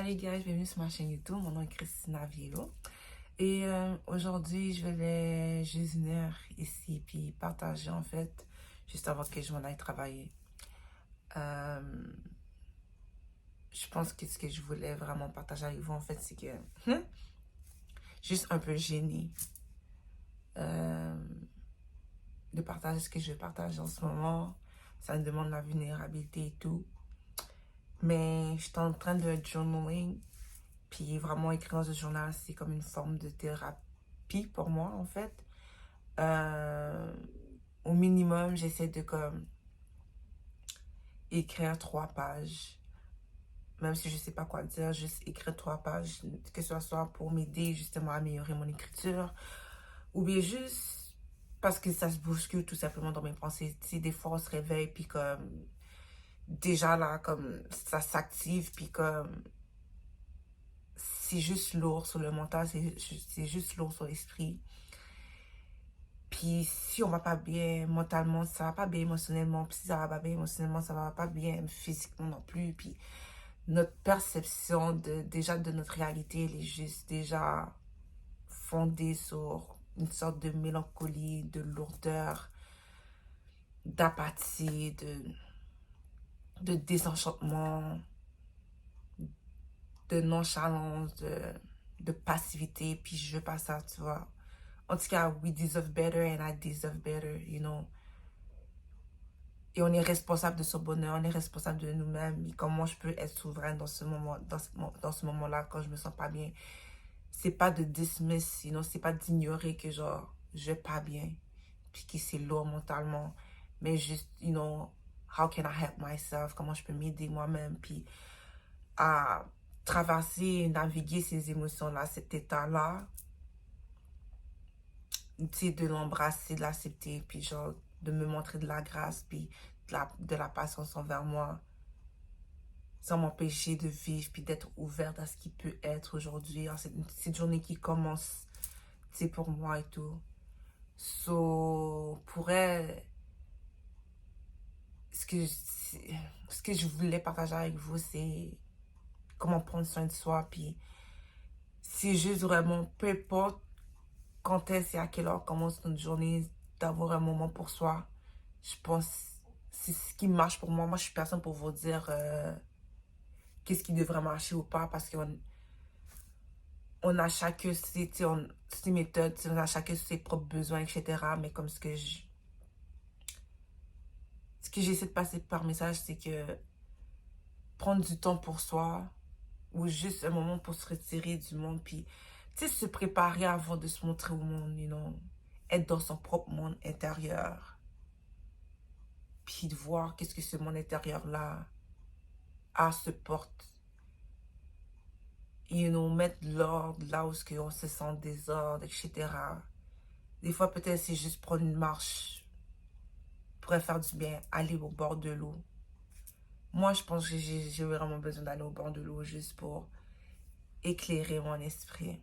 Salut guys, bienvenue sur ma chaîne YouTube. Mon nom est Christina Vielo. Et aujourd'hui, je vais juste venir ici puis partager en fait, juste avant que je m'en aille travailler. Euh, je pense que ce que je voulais vraiment partager avec vous en fait, c'est que juste un peu gênée euh, de partager ce que je vais partager en ce moment. Ça me demande la vulnérabilité et tout. Mais je suis en train de journaling. Puis vraiment écrire dans ce journal, c'est comme une forme de thérapie pour moi, en fait. Euh, Au minimum, j'essaie de comme écrire 3 pages. Même si je sais pas quoi dire, juste écrire 3 pages. Que ce soit pour m'aider justement à améliorer mon écriture. Ou bien juste parce que ça se bouscule tout simplement dans mes pensées. Tu sais, des fois on se réveille puis comme déjà là, comme ça s'active puis comme c'est juste lourd sur le mental, c'est juste lourd sur l'esprit. Puis si on va pas bien mentalement, ça va pas bien émotionnellement. Puis si ça va pas bien émotionnellement, ça va pas bien physiquement non plus. Puis notre perception déjà de notre réalité, elle est juste déjà fondée sur une sorte de mélancolie, de lourdeur, d'apathie, de désenchantement, de nonchalance, de passivité. Puis je veux pas ça, tu vois. En tout cas, we deserve better and I deserve better, you know. Et on est responsable de son bonheur, on est responsable de nous-mêmes. Et comment je peux être souveraine dans ce moment, dans ce moment-là, quand je me sens pas bien. C'est pas de dismiss, sinon c'est pas d'ignorer que genre, je vais pas bien. Puis que c'est lourd mentalement. Mais juste, you know, how can I help myself? Comment je peux m'aider moi-même? Puis à traverser, naviguer ces émotions-là, cet état-là. Tu sais, de l'embrasser, de l'accepter, puis genre, de me montrer de la grâce, puis de la patience envers moi, sans m'empêcher de vivre, puis d'être ouverte à ce qui peut être aujourd'hui, à cette journée qui commence, tu sais, pour moi et tout. So, pour elle, ce que je voulais partager avec vous, c'est comment prendre soin de soi, puis c'est juste vraiment, peu importe quand est-ce et à quelle heure commence notre journée, d'avoir un moment pour soi. Je pense que c'est ce qui marche pour moi. Moi, je suis personne pour vous dire qu'est-ce qui devrait marcher ou pas parce on a chacun ses méthodes, on a chacun ses propres besoins, etc. Mais comme ce que j'essaie de passer par message, c'est que prendre du temps pour soi ou juste un moment pour se retirer du monde, puis tu sais, se préparer avant de se montrer au monde, you know, être dans son propre monde intérieur, puis de voir qu'est-ce que ce monde intérieur-là a, se porte. You know, mettre l'ordre là où on se sent désordre, etc. Des fois, peut-être c'est juste prendre une marche pourrait faire du bien, aller au bord de l'eau. Moi, je pense que j'ai vraiment besoin d'aller au bord de l'eau juste pour éclairer mon esprit.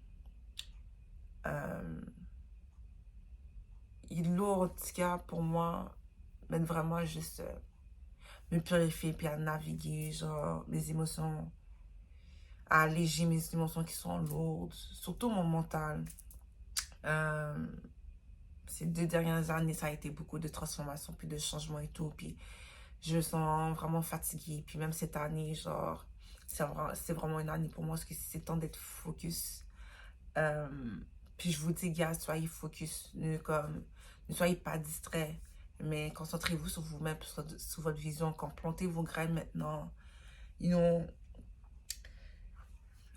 L'eau, en tout cas, pour moi, m'aide vraiment juste me purifier puis à naviguer, genre, mes émotions, à alléger mes émotions qui sont lourdes, surtout mon mental. Euh, Ces 2 dernières années, ça a été beaucoup de transformations, puis de changements et tout. Puis je me sens vraiment fatiguée. Puis même cette année, genre, c'est vraiment une année pour moi parce que c'est temps d'être focus. Euh, Puis je vous dis, gars, soyez focus. Ne soyez pas distrait. Mais concentrez-vous sur vous-même, sur votre vision. Quand plantez vos graines maintenant. You know,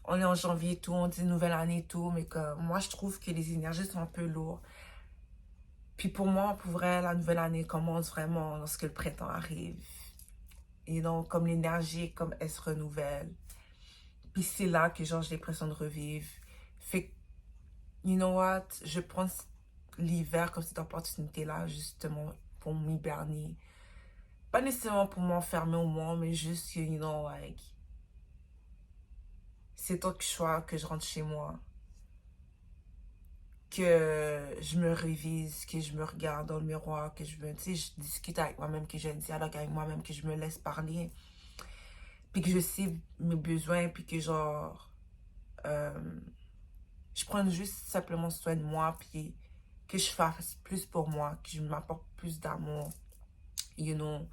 on est en janvier et tout, on dit nouvelle année et tout. Mais comme moi, je trouve que les énergies sont un peu lourdes. Puis pour moi, pour vrai, la nouvelle année commence vraiment lorsque le printemps arrive. Et donc, comme l'énergie, comme elle se renouvelle. Puis c'est là que genre j'ai l'impression de revivre. Fait que, you know what, je prends l'hiver comme cette opportunité-là, justement, pour m'hiberner. Pas nécessairement pour m'enfermer au monde, mais juste que, you know, like, c'est toi que je sois, que je rentre chez moi. Que je me révise, que je me regarde dans le miroir, que je me, tu sais, je discute avec moi-même, que j'ai un dialogue avec moi-même, que je me laisse parler. puis que je sais mes besoins, puis que genre, je prends juste simplement soin de moi, puis que je fasse plus pour moi, que je m'apporte plus d'amour, you know.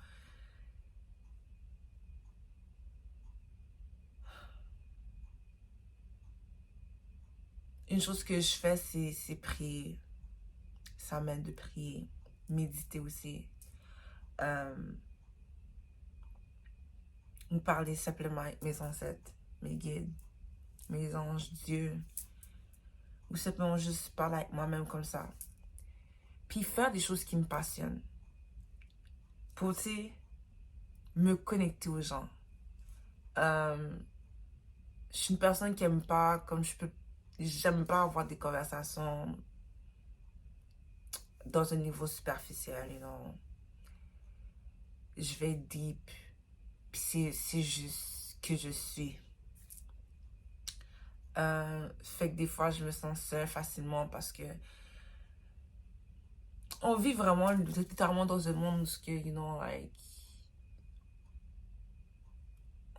Une chose que je fais, c'est prier. Ça m'aide de prier, méditer aussi. Me parler simplement avec mes ancêtres, mes guides, mes anges, Dieu. Ou simplement juste parler avec moi-même comme ça. Puis faire des choses qui me passionnent. Pour, tu sais, me connecter aux gens. Je suis une personne qui aime pas, comme je peux, j'aime pas avoir des conversations dans un niveau superficiel, you know. Je vais deep. Puis c'est juste que je suis. Fait que des fois, je me sens seule facilement parce que on vit vraiment littéralement dans un monde où, you know, like,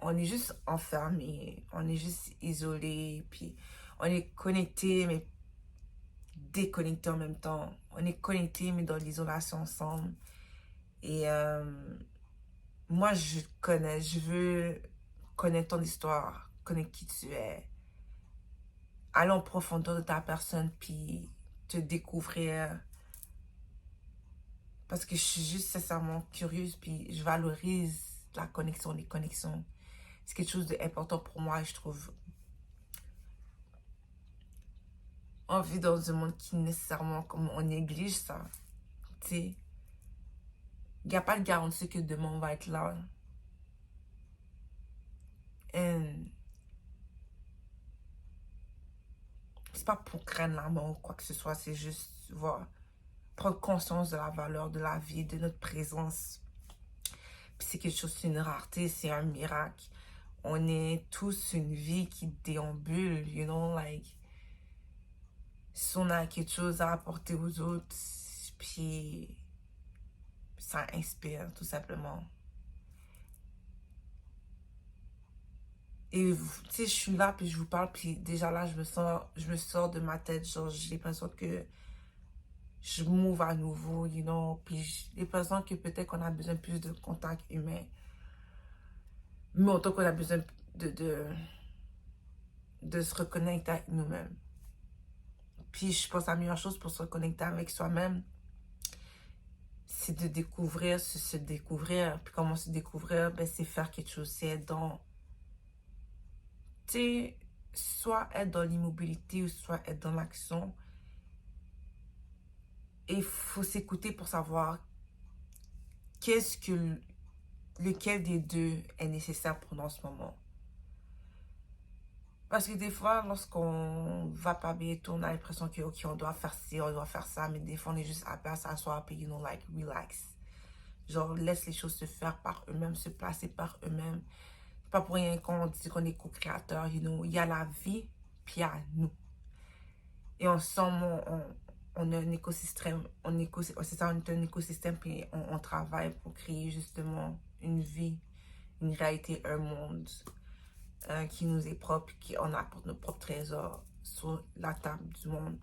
on est juste enfermé, on est juste isolé, puis on est connecté, mais déconnecté en même temps. On est connecté, mais dans l'isolation ensemble. Et moi, je veux connaître ton histoire, connaître qui tu es, aller en profondeur de ta personne, puis te découvrir. Parce que je suis juste sincèrement curieuse, puis je valorise la connexion, les connexions. C'est quelque chose d'important pour moi, je trouve. On vit dans un monde qui nécessairement, comme on néglige ça. Tu sais, il n'y a pas de garantie que demain on va être là. Et c'est pas pour craindre la mort ou quoi que ce soit, c'est juste voir, prendre conscience de la valeur de la vie, de notre présence. Puis c'est quelque chose, c'est une rareté, c'est un miracle. On est tous une vie qui déambule, you know, like, si on a quelque chose à apporter aux autres, puis ça inspire, tout simplement. Et tu sais, je suis là, puis je vous parle, puis déjà là, je me sors de ma tête, genre, j'ai l'impression que je m'ouvre à nouveau, you know, puis j'ai l'impression que peut-être qu'on a besoin plus de contact humain, mais autant qu'on a besoin de, de, de se reconnecter avec nous-mêmes. Puis je pense que la meilleure chose pour se reconnecter avec soi-même, c'est de découvrir, se découvrir. Puis comment se découvrir, ben, c'est faire quelque chose, c'est être dans, tu sais, soit être dans l'immobilité ou soit être dans l'action. Et il faut s'écouter pour savoir qu'est-ce que, lequel des deux est nécessaire pour nous en ce moment. Parce que des fois, lorsqu'on va pas bien et tout, on a l'impression que, ok, on doit faire ci, on doit faire ça, mais des fois, on est juste à s'asseoir, puis, you know, like, relax. Genre, laisse les choses se faire par eux-mêmes, se placer par eux-mêmes. C'est pas pour rien qu'on dit qu'on est co-créateur, you know. Il y a la vie, puis il y a nous. Et ensemble, on a un écosystème, c'est ça, on est un écosystème, puis on travaille pour créer justement une vie, une réalité, un monde qui nous est propre, on apporte nos propres trésors sur la table du monde.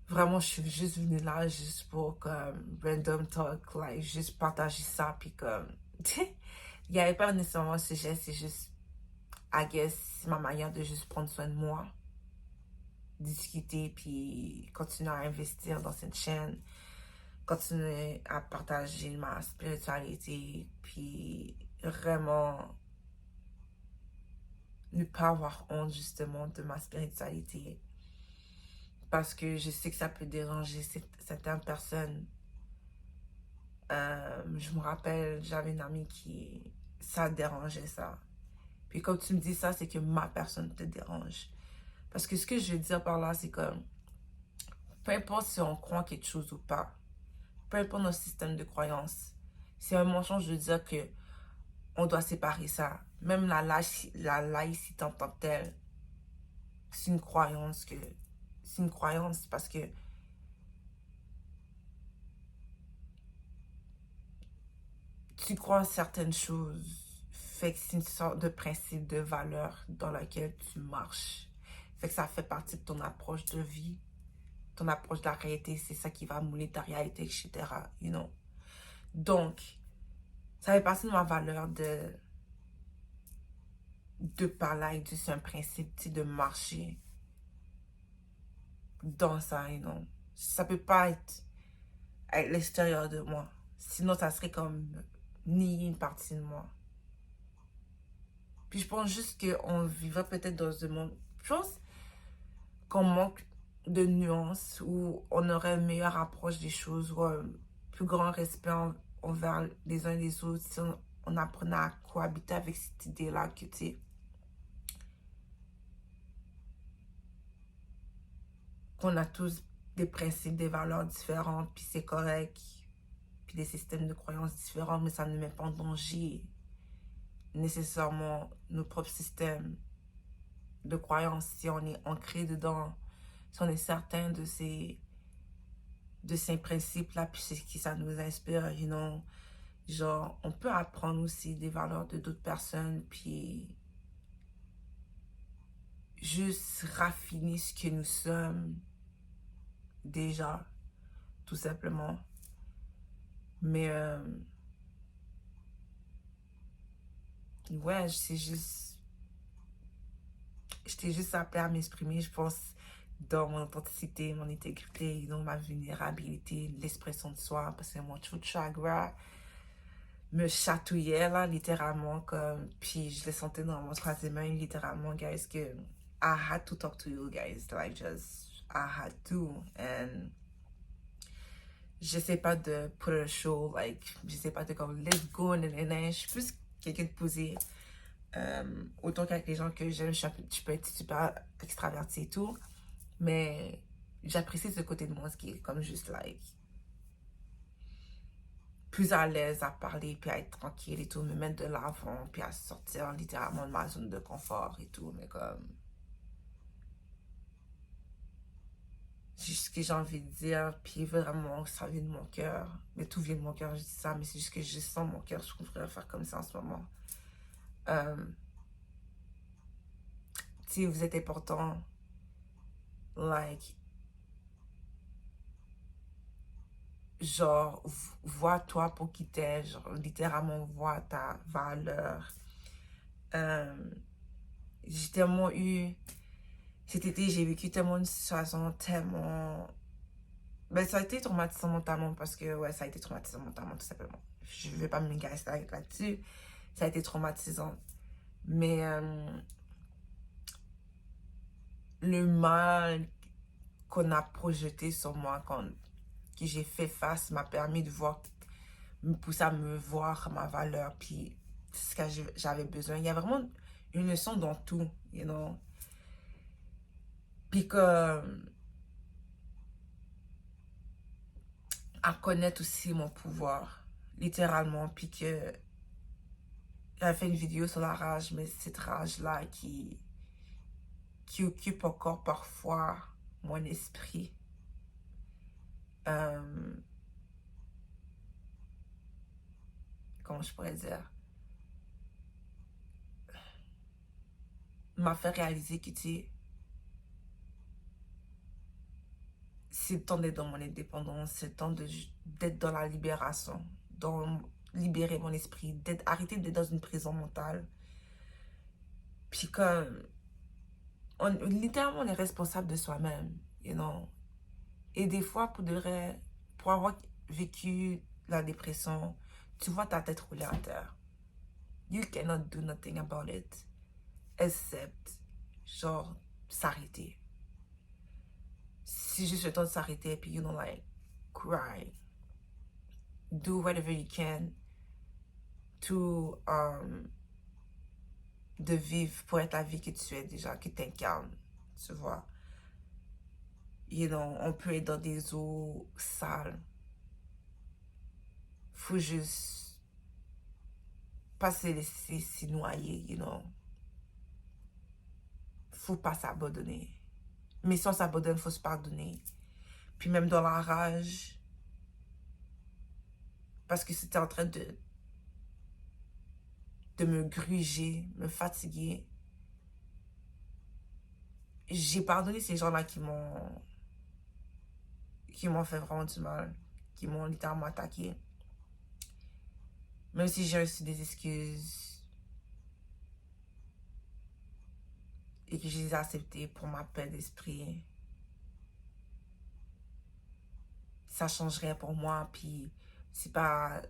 Vraiment, je suis juste venue là juste pour comme random talk, like, juste partager ça, puis comme, il n'y avait pas nécessairement un sujet, c'est juste, I guess, c'est ma manière de juste prendre soin de moi, discuter, puis continuer à investir dans cette chaîne, continuer à partager ma spiritualité, puis vraiment ne pas avoir honte justement de ma spiritualité. Parce que je sais que ça peut déranger certaines personnes. Je me rappelle, j'avais une amie qui, ça dérangeait ça. Puis comme tu me dis ça, c'est que ma personne te dérange. Parce que ce que je veux dire par là, c'est que peu importe si on croit quelque chose ou pas, peu importe notre système de croyance, c'est un mensonge de dire que on doit séparer ça. Même la laïcité en tant que telle, c'est une croyance que... C'est une croyance parce que tu crois en certaines choses. Fait que c'est une sorte de principe de valeur dans laquelle tu marches. Fait que ça fait partie de ton approche de vie, ton approche de la réalité. C'est ça qui va mouler ta réalité, etc. You know? Donc, ça fait partie de ma valeur de parler, c'est un principe, tu sais, de marcher dans ça, you know. Ça peut pas être à l'extérieur de moi. Sinon, ça serait comme nier une partie de moi. Puis je pense juste qu'on vivrait peut-être dans un monde... Je pense qu'on manque de nuances, où on aurait une meilleure approche des choses, ou un plus grand respect envers les uns et les autres, si on apprenait à cohabiter avec cette idée-là que, tu sais, qu'on a tous des principes, des valeurs différentes, puis c'est correct, puis des systèmes de croyances différents, mais ça ne met pas en danger nécessairement nos propres systèmes de croyances si on est ancré dedans, si on est certain de ces principes-là, puis c'est ce qui ça nous inspire, you know. Genre, on peut apprendre aussi des valeurs de d'autres personnes, puis juste raffiner ce que nous sommes déjà, tout simplement. Mais, ouais, c'est juste... J'étais juste appelée à m'exprimer, je pense, dans mon authenticité, mon intégrité, dans ma vulnérabilité, l'expression de soi, parce que mon chakra me chatouillait, là, littéralement, comme, puis je le sentais dans mon troisième œil, littéralement, guys, que I had to talk to you, guys, like, just, I had to, and j'essaie pas de put a show, like, j'essaie pas de comme, let's go, je suis plus quelqu'un de posé, autant qu'avec les gens que j'aime, je peux être super extravertie et tout, mais j'apprécie ce côté de moi, ce qui est comme juste, like, plus à l'aise à parler, puis à être tranquille et tout, me mettre de l'avant, puis à sortir littéralement de ma zone de confort et tout, mais comme... C'est juste ce que j'ai envie de dire, puis vraiment, ça vient de mon cœur. Mais tout vient de mon cœur, je dis ça, mais c'est juste que je sens mon cœur, je voudrais faire comme ça en ce moment. Si vous êtes important, like, genre, vois-toi pour qui t'es, genre, littéralement, vois ta valeur. J'ai tellement eu... Cet été, j'ai vécu tellement une situation tellement... Ben, ça a été traumatisant mentalement parce que, ouais, ça a été traumatisant mentalement, tout simplement. Je vais pas me gasser là-dessus. Ça a été traumatisant. Mais le mal qu'on a projeté sur moi, que j'ai fait face, m'a permis de voir, me pousser à me voir ma valeur, puis ce que j'avais besoin. Il y a vraiment une leçon dans tout, you know. Puis que à connaître aussi mon pouvoir, littéralement, puis que j'avais fait une vidéo sur la rage, mais cette rage-là qui occupe encore parfois mon esprit. Comment je pourrais dire? M'a fait réaliser que, tu sais, c'est le temps d'être dans mon indépendance, c'est le temps d'être dans la libération, dans libérer mon esprit, arrêter d'être dans une prison mentale. Puis comme, littéralement, on est responsable de soi-même, you know. Et des fois, pour avoir vécu la dépression, tu vois ta tête rouler à terre. You cannot do nothing about it, except, genre, s'arrêter. C'est juste le temps de s'arrêter, puis you know, like, cry. Do whatever you can to, de vivre pour être la vie que tu es déjà, que tu incarnes, tu vois. You know, on peut être dans des eaux sales. Faut juste pas se laisser s'y noyer, you know. Faut pas s'abandonner. Mais si on s'abandonne, faut se pardonner. Puis même dans la rage, parce que c'était en train de de me gruger, me fatiguer. J'ai pardonné ces gens-là qui m'ont fait vraiment du mal, qui m'ont littéralement attaqué. Même si j'ai reçu des excuses et que je les ai acceptées pour ma paix d'esprit, ça changerait pour moi, puis c'est pas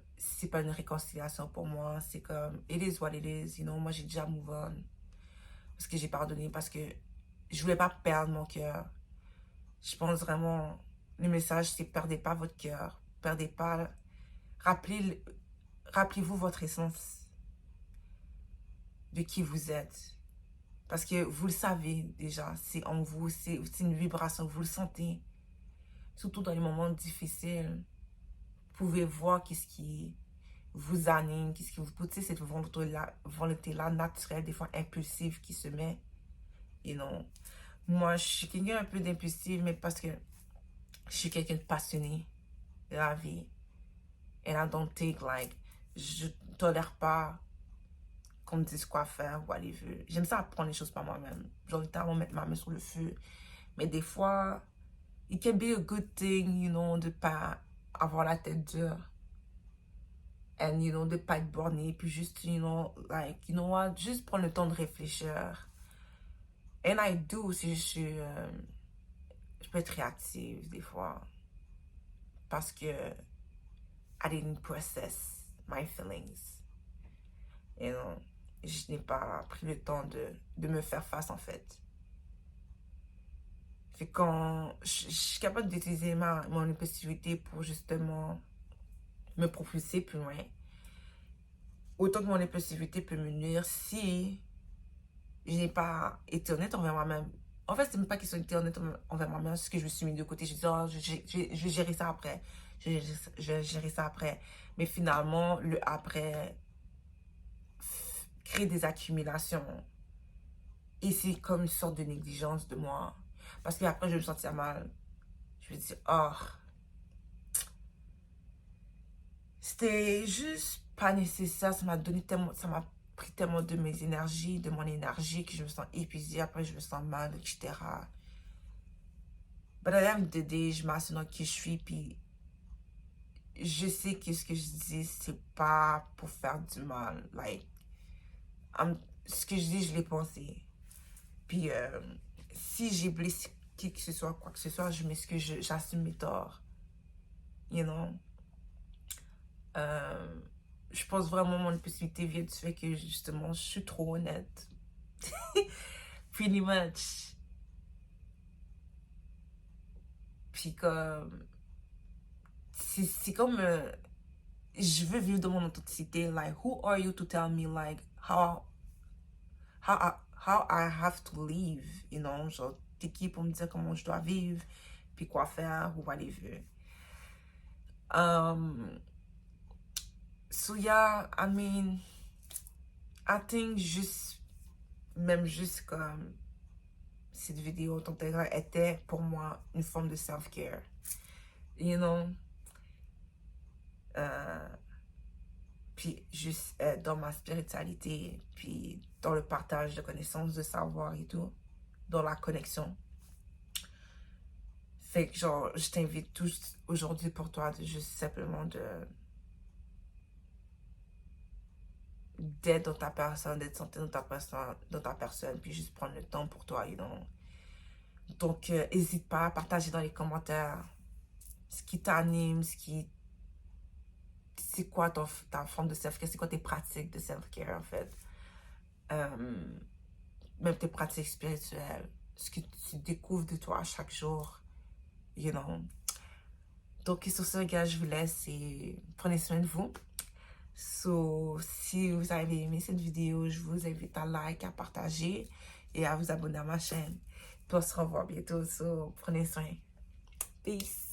une réconciliation pour moi, c'est comme it is what it is, you know, moi j'ai déjà move on parce que j'ai pardonné, parce que je voulais pas perdre mon cœur. Je pense vraiment, le message c'est perdez pas votre cœur, perdez pas, rappelez-vous votre essence de qui vous êtes, parce que vous le savez déjà, c'est en vous, c'est une vibration, vous le sentez, surtout dans les moments difficiles. Vous pouvez voir qu'est-ce qui vous anime, qu'est-ce qui vous pousse, cette volonté-là naturelle, des fois impulsive qui se met. Et non, moi je suis quelqu'un un peu d'impulsif, mais parce que je suis quelqu'un de passionné de la vie. And I don't take like, je tolère pas qu'on me dise quoi faire, whatever. J'aime ça apprendre les choses par moi-même. Genre littéralement mettre ma main sur le feu. Mais des fois, it can be a good thing, you know, de pas avoir la tête dure. And, you know, de pas être borné, puis juste, you know, like, you know what, juste prendre le temps de réfléchir. And I do, si je peux être réactive des fois. Parce que I didn't process my feelings. You know, je n'ai pas pris le temps de me faire face, en fait. Fait quand je suis capable d'utiliser mon impulsivité pour justement me propulser plus loin, autant que mon impulsivité peut me nuire si je n'ai pas été honnête envers moi-même. En fait, c'est même pas question d'être honnête envers moi-même, c'est ce que je me suis mis de côté. Je dis, oh, je vais gérer ça après. Je vais gérer ça après. Mais finalement, le après crée des accumulations. Et c'est comme une sorte de négligence de moi. Parce qu'après, je vais me sentir mal. Je vais dire, oh, c'était juste pas nécessaire. Ça m'a donné tellement, ça m'a pris tellement de mes énergies, de mon énergie, que je me sens épuisée. Après, je me sens mal, etc. But à the end of the day, je m'assure dans qui je suis, puis je sais que ce que je dis, c'est pas pour faire du mal. Like, ce que je dis, je l'ai pensé. Puis, si j'ai blessé qui que ce soit, quoi que ce soit, je m'excuse, j'assume mes torts. You know? Je pense vraiment mon impulsivité vient du fait que, justement, je suis trop honnête. Pretty much. Puis, comme... C'est comme... je veux vivre dans mon authenticité. Like, who are you to tell me, like, how I have to live, you know? Genre, t'es qui pour me dire comment je dois vivre, puis quoi faire, ou whatever. So yeah, I mean, I think même juste comme cette vidéo était pour moi une forme de self-care, you know? Puis juste dans ma spiritualité, puis dans le partage de connaissances, de savoir et tout, dans la connexion. Fait que genre, je t'invite tous aujourd'hui pour toi de juste simplement d'être dans ta personne, d'être santé dans ta personne, puis juste prendre le temps pour toi, you know? Donc, n'hésite pas à partager dans les commentaires ce qui t'anime, c'est quoi ta forme de self-care, c'est quoi tes pratiques de self-care, en fait. Même tes pratiques spirituelles, ce que tu découvres de toi chaque jour, you know. Donc, sur ce, gars, je vous laisse et prenez soin de vous. So, si vous avez aimé cette vidéo, je vous invite à like, à partager et à vous abonner à ma chaîne. Puis on se revoit bientôt. So, prenez soin. Peace.